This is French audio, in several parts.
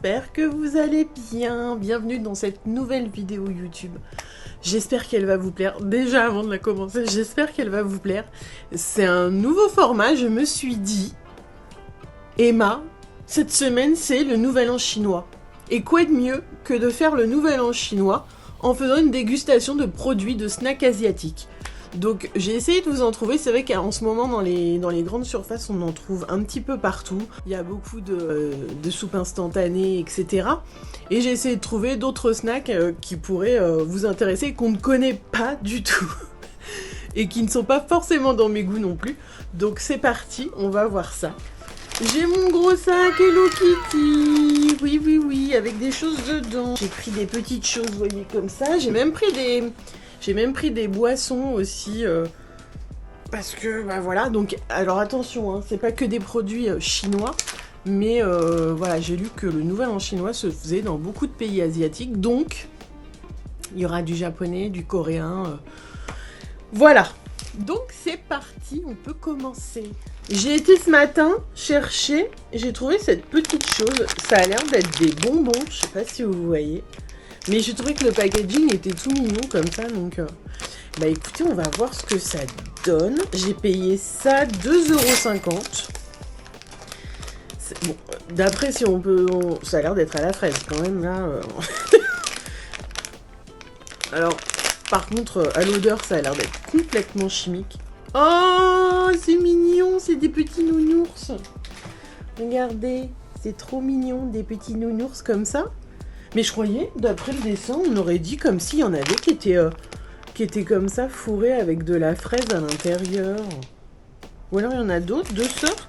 j'espère que vous allez bien. Bienvenue dans cette nouvelle vidéo YouTube. J'espère qu'elle va vous plaire. Déjà avant de la commencer, j'espère qu'elle va vous plaire. C'est un nouveau format, je me suis dit, Emma, cette semaine c'est le Nouvel An chinois. Et quoi de mieux que de faire le Nouvel An chinois en faisant une dégustation de produits de snacks asiatiques. Donc j'ai essayé de vous en trouver, c'est vrai qu'en ce moment dans les grandes surfaces on en trouve un petit peu partout, il y a beaucoup de soupes instantanées, etc. Et j'ai essayé de trouver d'autres snacks qui pourraient vous intéresser, qu'on ne connaît pas du tout, et qui ne sont pas forcément dans mes goûts non plus. Donc c'est parti, on va voir ça. J'ai mon gros sac Hello Kitty, oui, avec des choses dedans. J'ai pris des petites choses, vous voyez, comme ça, j'ai même pris des boissons aussi, parce que, bah voilà, donc, alors attention, hein, c'est pas que des produits chinois, mais voilà, j'ai lu que le Nouvel An chinois se faisait dans beaucoup de pays asiatiques, donc, il y aura du japonais, du coréen, voilà. Donc c'est parti, on peut commencer. J'ai été ce matin chercher, j'ai trouvé cette petite chose, ça a l'air d'être des bonbons, je sais pas si vous voyez. Mais j'ai trouvé que le packaging était tout mignon comme ça, donc bah écoutez, on va voir ce que ça donne. J'ai payé ça 2,50 €. Bon, d'après si on peut... ça a l'air d'être à la fraise quand même, là. Alors, par contre, à l'odeur, ça a l'air d'être complètement chimique. Oh, c'est mignon, c'est des petits nounours. Regardez, c'est trop mignon, des petits nounours comme ça. Mais je croyais, d'après le dessin, on aurait dit comme s'il y en avait qui étaient comme ça, fourrés avec de la fraise à l'intérieur. Ou alors il y en a d'autres, deux sortes.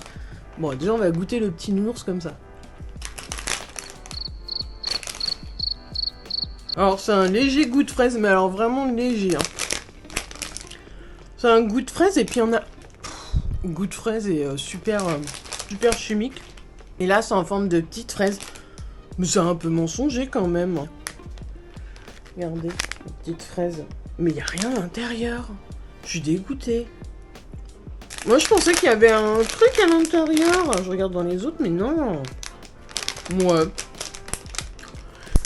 Bon, déjà on va goûter le petit nounours comme ça. Alors c'est un léger goût de fraise, mais alors vraiment léger. Hein. C'est un goût de fraise et puis on a... goût de fraise et super chimique. Et là c'est en forme de petite fraise. Mais c'est un peu mensonger quand même. Regardez, la petite fraise. Mais il n'y a rien à l'intérieur. Je suis dégoûtée. Moi, je pensais qu'il y avait un truc à l'intérieur. Je regarde dans les autres, mais non. Ouais.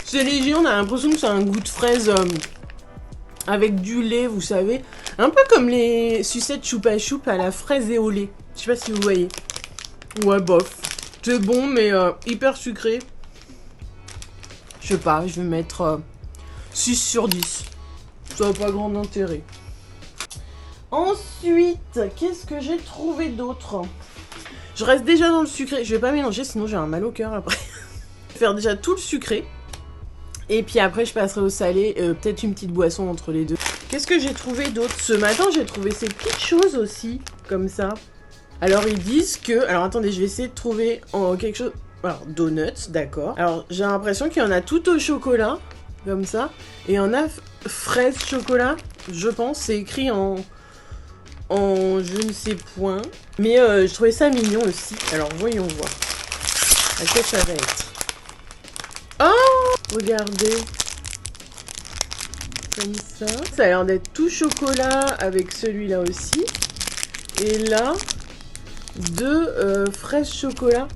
C'est léger, on a l'impression que c'est un goût de fraise avec du lait, vous savez. Un peu comme les sucettes choupa choup à la fraise et au lait. Je sais pas si vous voyez. Ouais, bof. C'est bon, mais hyper sucré. Je sais pas, je vais mettre 6 sur 10. Ça n'a pas grand intérêt. Ensuite, qu'est-ce que j'ai trouvé d'autre? Je reste déjà dans le sucré. Je vais pas mélanger, sinon j'ai un mal au cœur après. Je vais faire déjà tout le sucré. Et puis après, je passerai au salé. Peut-être une petite boisson entre les deux. Qu'est-ce que j'ai trouvé d'autre? Ce matin, j'ai trouvé ces petites choses aussi, comme ça. Alors, ils disent que... Alors, attendez, je vais essayer de trouver quelque chose... Alors, donuts, d'accord. Alors, j'ai l'impression qu'il y en a tout au chocolat, comme ça. Et il y en a fraise chocolat, je pense. C'est écrit en je ne sais point. Mais je trouvais ça mignon aussi. Alors, voyons voir. À quoi ça va être? Oh! Regardez. Comme ça. Ça a l'air d'être tout chocolat avec celui-là aussi. Et là, deux fraises chocolat.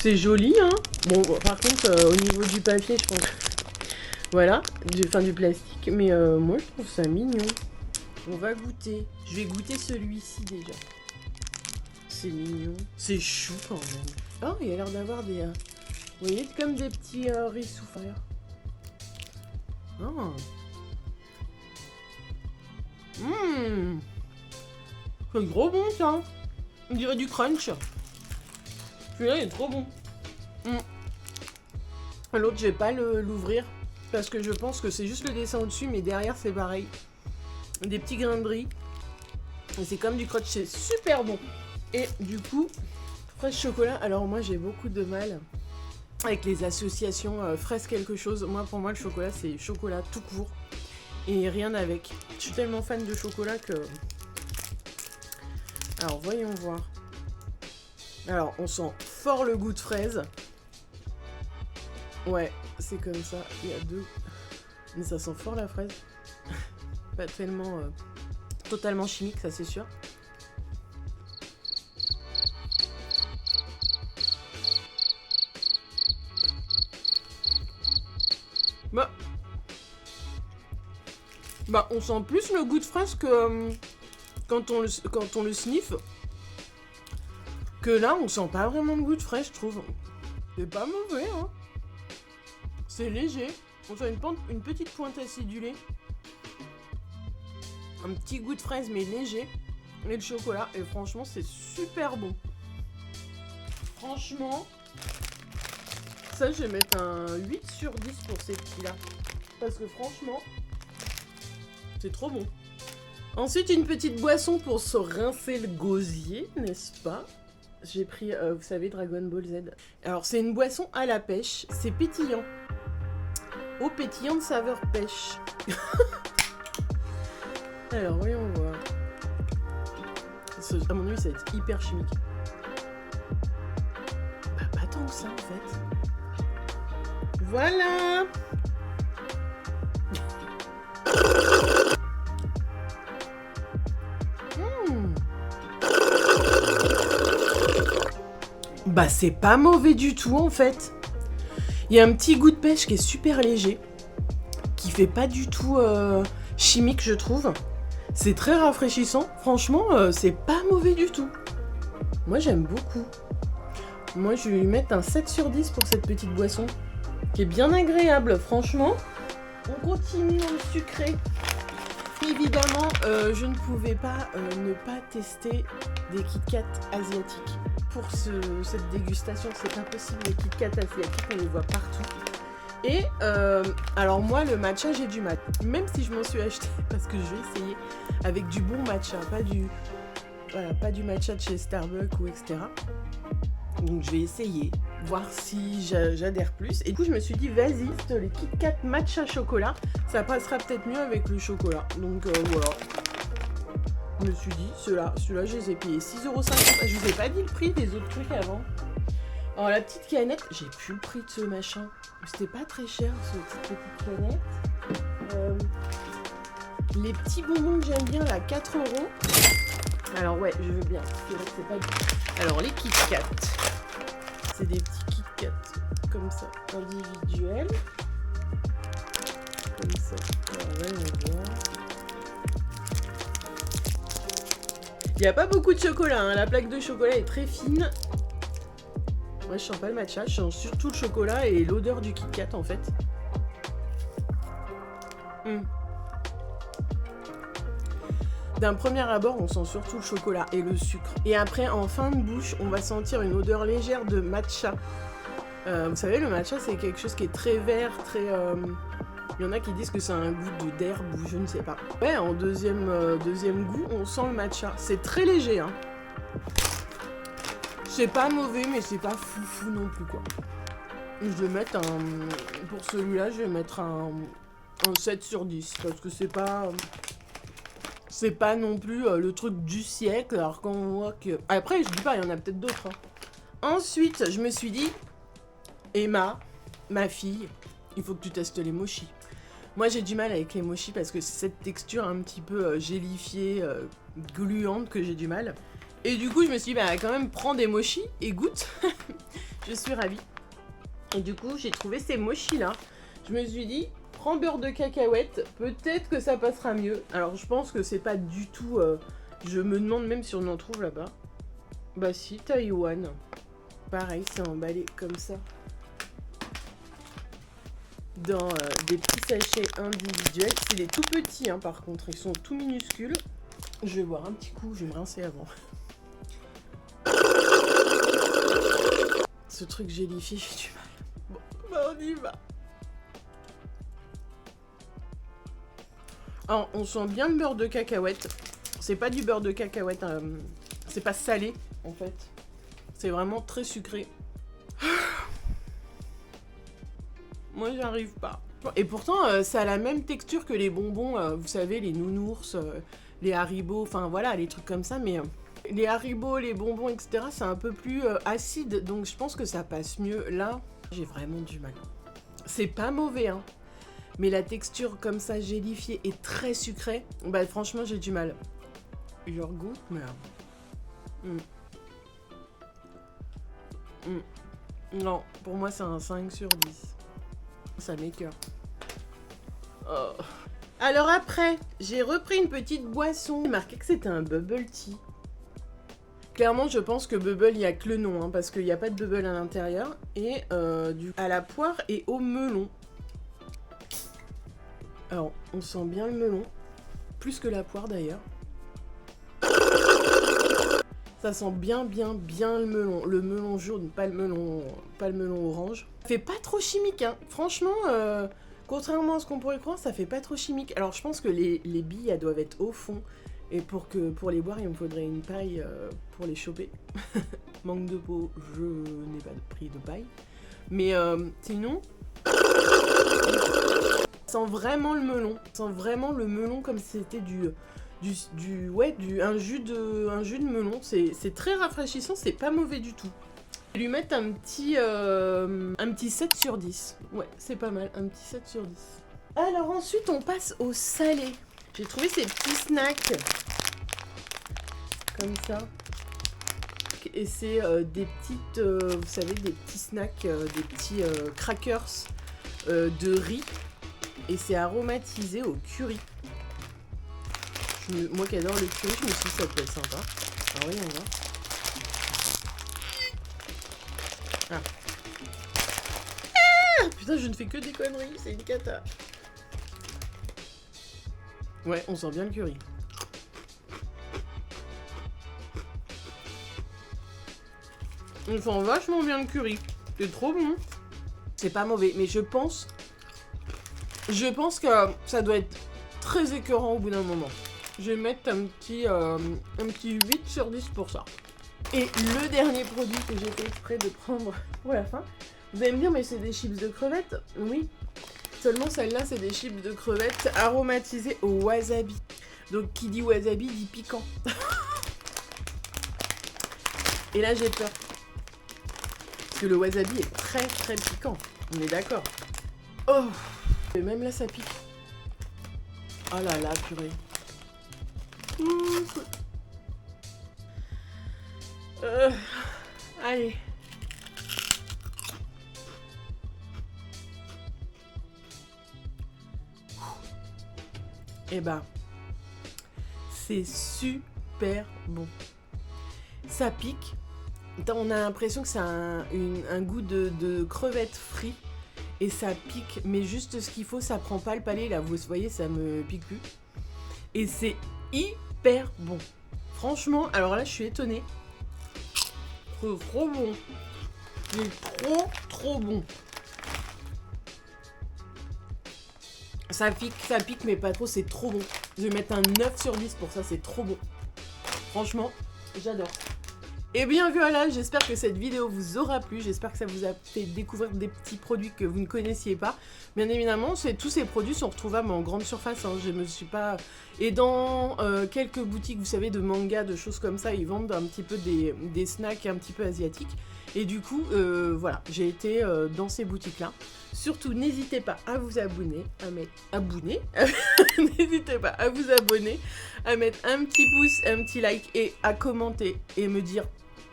C'est joli, hein. Bon, par contre, au niveau du papier, je pense... Voilà, du plastique. Mais moi, je trouve ça mignon. On va goûter. Je vais goûter celui-ci, déjà. C'est mignon. C'est chou, quand même. Oh, il a l'air d'avoir des... vous voyez, comme des petits riz soufflés. Oh. C'est gros bon, ça. On dirait du crunch. Celui-là, il est trop bon. L'autre, je vais pas l'ouvrir parce que je pense que c'est juste le dessin au-dessus, mais derrière, c'est pareil. Des petits grains de riz. Et c'est comme du crunch, c'est super bon. Et du coup, fraise chocolat. Alors moi, j'ai beaucoup de mal avec les associations fraise quelque chose. Moi, pour moi, le chocolat, c'est chocolat tout court et rien avec. Je suis tellement fan de chocolat que... Alors, voyons voir. Alors, on sent fort le goût de fraise. Ouais, c'est comme ça. Il y a deux. Mais ça sent fort la fraise. Pas tellement... totalement chimique, ça c'est sûr. Bah, on sent plus le goût de fraise que quand on le sniffe. Que là, on sent pas vraiment le goût de fraise, je trouve. C'est pas mauvais, hein. C'est léger. On sent une petite pointe acidulée. Un petit goût de fraise, mais léger. Et le chocolat. Et franchement, c'est super bon. Franchement, ça, je vais mettre un 8 sur 10 pour ces petits-là. Parce que franchement, c'est trop bon. Ensuite, une petite boisson pour se rincer le gosier, n'est-ce pas? J'ai pris, vous savez, Dragon Ball Z. Alors, c'est une boisson à la pêche. C'est pétillant. Eau pétillante saveur pêche. Alors, voyons voir. À mon avis, ça va être hyper chimique. Bah, pas tant que ça, en fait. Voilà. Bah, c'est pas mauvais du tout, en fait. Il y a un petit goût de pêche qui est super léger, qui fait pas du tout chimique, je trouve. C'est très rafraîchissant. Franchement, c'est pas mauvais du tout. Moi, j'aime beaucoup. Moi, je vais lui mettre un 7 sur 10 pour cette petite boisson, qui est bien agréable. Franchement, on continue dans le sucré. Évidemment, je ne pouvais pas ne pas tester des Kit Kat asiatiques. Pour cette dégustation, c'est impossible, les Kit Kat asiatiques, on les voit partout. Et alors moi, le matcha, j'ai du mal. Même si je m'en suis acheté, parce que je vais essayer avec du bon matcha, pas du matcha de chez Starbucks ou etc. Donc je vais essayer, voir si j'adhère plus. Et du coup, je me suis dit, vas-y, les Kit Kat matcha chocolat, ça passera peut-être mieux avec le chocolat. Donc voilà. Je me suis dit, ceux-là, je les ai payés 6,50 €. Je vous ai pas dit le prix des autres trucs avant. Alors la petite canette, j'ai plus le prix de ce machin. C'était pas très cher, cette petite canette. Les petits bonbons que j'aime bien, là, 4 €. Alors ouais, je veux bien. C'est vrai que c'est pas du... Alors les Kit Kat. C'est des petits Kit Kat comme ça, individuels. Comme ça. Alors là, on voit. Il n'y a pas beaucoup de chocolat, hein. La plaque de chocolat est très fine. Moi, je sens pas le matcha, je sens surtout le chocolat et l'odeur du Kit Kat en fait. D'un premier abord, on sent surtout le chocolat et le sucre. Et après, en fin de bouche, on va sentir une odeur légère de matcha. Vous savez, le matcha, c'est quelque chose qui est très vert, très... Il y en a qui disent que c'est un goût d'herbe ou je ne sais pas. Ouais, en deuxième goût, on sent le matcha. C'est très léger, hein. C'est pas mauvais, mais c'est pas foufou non plus, quoi. Je vais mettre un... Pour celui-là, je vais mettre un 7 sur 10. Parce que c'est pas... C'est pas non plus le truc du siècle. Alors quand on voit que... Après, je dis pas, il y en a peut-être d'autres, hein. Ensuite, je me suis dit... Emma, ma fille, il faut que tu testes les mochis. Moi, j'ai du mal avec les mochis parce que c'est cette texture un petit peu gélifiée, gluante que j'ai du mal. Et du coup, je me suis dit, bah, quand même, prends des mochis et goûte. Je suis ravie. Et du coup, j'ai trouvé ces mochis-là. Je me suis dit, prends beurre de cacahuète, peut-être que ça passera mieux. Alors, je pense que c'est pas du tout... je me demande même si on en trouve là-bas. Bah si, Taïwan. Pareil, c'est emballé comme ça. Dans des petits sachets individuels. C'est des tout petits, hein, par contre. Ils sont tout minuscules. Je vais boire un petit coup, je vais me rincer avant. Ce truc gélifié, j'ai du mal. Bon, bah on y va. Alors, on sent bien le beurre de cacahuète. C'est pas du beurre de cacahuète, c'est pas salé, en fait. C'est vraiment très sucré. Moi, j'y arrive pas. Et pourtant, ça a la même texture que les bonbons, vous savez, les nounours, les Haribo, enfin voilà, les trucs comme ça, mais... les Haribo, les bonbons, etc., c'est un peu plus acide, donc je pense que ça passe mieux. Là, j'ai vraiment du mal. C'est pas mauvais, hein. Mais la texture comme ça, gélifiée et très sucrée, bah franchement, j'ai du mal. Je regoute, mais... Non, pour moi, c'est un 5 sur 10. Ça m'écoeure. Oh. Alors après, j'ai repris une petite boisson. J'ai marqué que c'était un bubble tea. Clairement, je pense que bubble, il n'y a que le nom, hein, parce qu'il n'y a pas de bubble à l'intérieur. Et à la poire et au melon. Alors, on sent bien le melon. Plus que la poire d'ailleurs. Ça sent bien le melon. Le melon jaune, pas le melon orange. Ça fait pas trop chimique, hein. Franchement, contrairement à ce qu'on pourrait croire, ça fait pas trop chimique. Alors je pense que les billes, elles doivent être au fond. Et pour les boire, il me faudrait une paille pour les choper. Manque de peau, je n'ai pas pris de paille. Mais sinon... Ça sent vraiment le melon. Ça sent vraiment le melon comme si c'était un jus de melon. C'est très rafraîchissant, c'est pas mauvais du tout. Je vais lui mettre un petit 7 sur 10. Ouais, c'est pas mal, un petit 7 sur 10. Alors ensuite, on passe au salé. J'ai trouvé ces petits snacks. Comme ça. Et c'est des petites, vous savez, des petits snacks, des petits crackers de riz. Et c'est aromatisé au curry. Moi qui adore le curry, je me suis dit ça peut être sympa. Alors oui, on va. Putain, je ne fais que des conneries, c'est une cata. Ouais, on sent bien le curry. On sent vachement bien le curry. C'est trop bon. C'est pas mauvais, mais je pense que ça doit être très écœurant au bout d'un moment. Je vais mettre un petit 8 sur 10 pour ça. Et le dernier produit que j'ai fait exprès de prendre pour la fin, vous allez me dire, mais c'est des chips de crevettes? Oui, seulement celle-là, c'est des chips de crevettes aromatisées au wasabi. Donc, qui dit wasabi dit piquant. Et là, j'ai peur. Parce que le wasabi est très piquant. On est d'accord. Oh! Et même là, ça pique. Oh là là, purée. Allez. Eh ben, c'est super bon. Ça pique. On a l'impression que c'est un goût de crevettes frites. Et ça pique, mais juste ce qu'il faut, ça prend pas le palais. Là, vous voyez, ça me pique plus. Et c'est hyper bon. Franchement, alors là, je suis étonnée. C'est trop bon. C'est trop bon. Ça pique, mais pas trop, c'est trop bon. Je vais mettre un 9 sur 10 pour ça, c'est trop bon. Franchement, j'adore. Et bien voilà, j'espère que cette vidéo vous aura plu, j'espère que ça vous a fait découvrir des petits produits que vous ne connaissiez pas. Bien évidemment, tous ces produits sont retrouvables en grande surface, hein. Je me suis pas... Et dans quelques boutiques, vous savez, de manga, de choses comme ça, ils vendent un petit peu des snacks un petit peu asiatiques. Et du coup, voilà, j'ai été dans ces boutiques-là. Surtout, n'hésitez pas à vous abonner, n'hésitez pas à vous abonner, à mettre un petit pouce, un petit like et à commenter et me dire,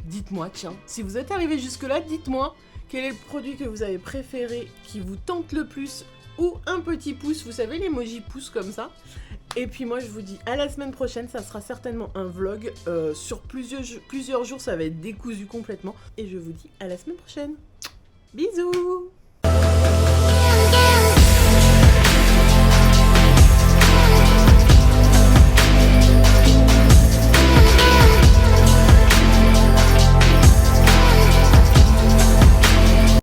dites-moi, tiens, si vous êtes arrivé jusque-là, dites-moi quel est le produit que vous avez préféré, qui vous tente le plus, ou un petit pouce, vous savez, l'emoji pouce comme ça. Et puis moi, je vous dis à la semaine prochaine, ça sera certainement un vlog sur plusieurs jours, ça va être décousu complètement. Et je vous dis à la semaine prochaine. Bisous!